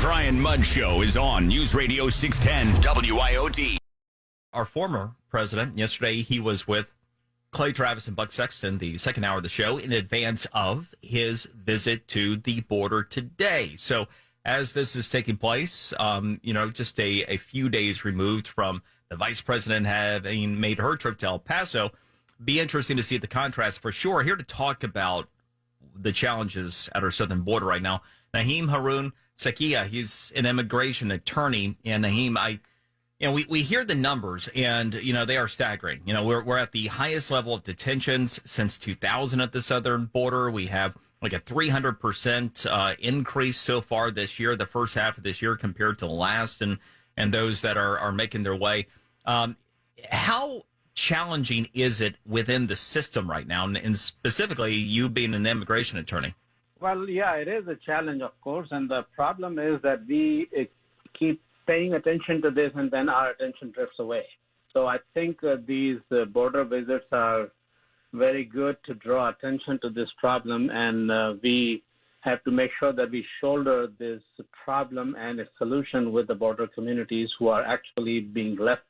Brian Mudd Show is on News Radio 610 WIOD. Our former president, yesterday he was with Clay Travis and Buck Sexton, the second hour of the show, in advance of his visit to the border today. So as this is taking place, just a few days removed from the vice president having made her trip to El Paso, be interesting to see the contrast for sure. Here to talk about the challenges at our southern border right now, Naim Haroon Sakhia. He's an immigration attorney. And Naim, we hear the numbers, and they are staggering. We're at the highest level of detentions since 2000 at the southern border. We have like a 300% increase so far this year, the first half of this year compared to last, and those that are making their way. How challenging is it within the system right now, and specifically you being an immigration attorney? Well, yeah, it is a challenge, of course, and the problem is that we keep paying attention to this and then our attention drifts away. So I think these border visits are very good to draw attention to this problem, and we have to make sure that we shoulder this problem and its solution with the border communities who are actually being left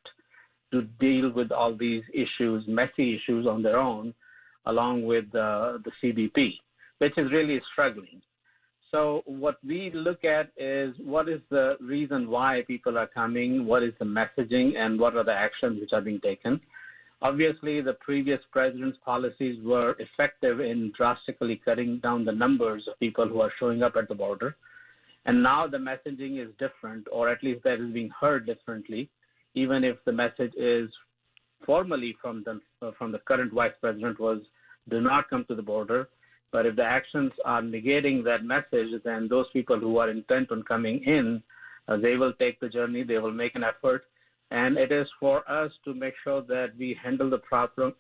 to deal with all these issues, messy issues on their own, along with the CBP, which is really struggling. So what we look at is what is the reason why people are coming, what is the messaging, and what are the actions which are being taken. Obviously, the previous president's policies were effective in drastically cutting down the numbers of people who are showing up at the border. And now the messaging is different, or at least that is being heard differently, even if the message is formally from the current vice president was, do not come to the border. But if the actions are negating that message, then those people who are intent on coming in, they will take the journey, they will make an effort. And it is for us to make sure that we handle the problem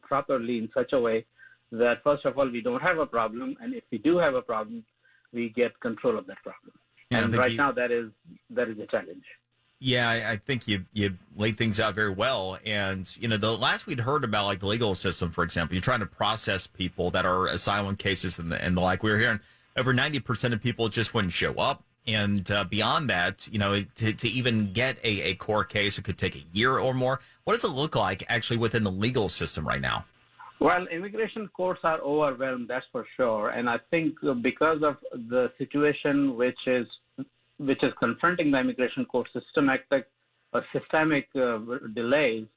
properly in such a way that, first of all, we don't have a problem. And if we do have a problem, we get control of that problem. And right now, that is a challenge. Yeah, I think you laid things out very well. And, the last we'd heard about, like, the legal system, for example, you're trying to process people that are asylum cases and the like. We were hearing over 90% of people just wouldn't show up. And beyond that, to even get a court case, it could take a year or more. What does it look like actually within the legal system right now? Well, immigration courts are overwhelmed, that's for sure. And I think because of the situation which is confronting the immigration court, systemic delays,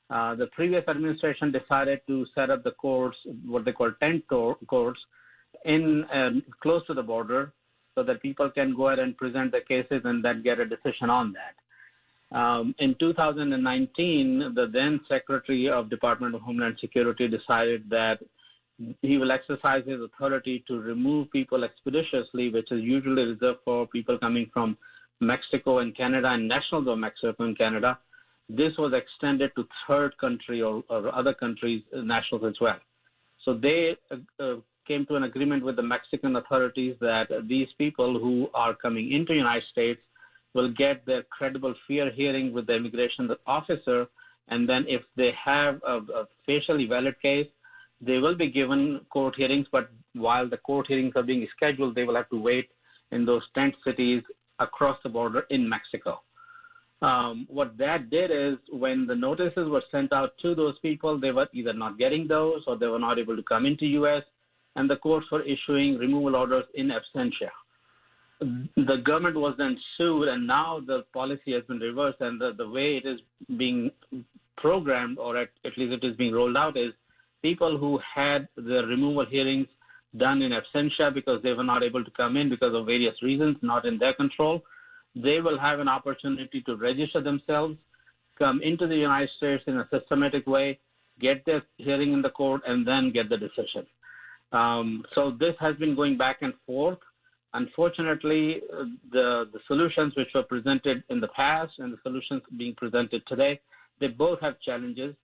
the previous administration decided to set up the courts, what they call tent courts, in close to the border, so that people can go ahead and present the cases and then get a decision on that. In 2019, the then Secretary of Department of Homeland Security decided that he will exercise his authority to remove people expeditiously, which is usually reserved for people coming from Mexico and Canada and nationals of Mexico and Canada. This was extended to third country or other countries' nationals as well. So they came to an agreement with the Mexican authorities that these people who are coming into the United States will get their credible fear hearing with the immigration officer, and then if they have a facially valid case, they will be given court hearings, but while the court hearings are being scheduled, they will have to wait in those tent cities across the border in Mexico. What that did is when the notices were sent out to those people, they were either not getting those or they were not able to come into U.S., and the courts were issuing removal orders in absentia. The government was then sued, and now the policy has been reversed, and the way it is being programmed, or at least it is being rolled out, is people who had the removal hearings done in absentia because they were not able to come in because of various reasons not in their control, they will have an opportunity to register themselves, come into the United States in a systematic way, get their hearing in the court, and then get the decision. So this has been going back and forth. Unfortunately, the solutions which were presented in the past and the solutions being presented today, they both have challenges.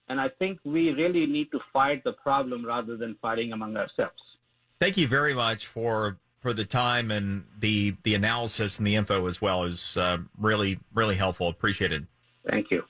And I think we really need to fight the problem rather than fighting among ourselves. Thank you very much for the time, and the analysis and the info as well is really, really helpful. Appreciate it. Thank you.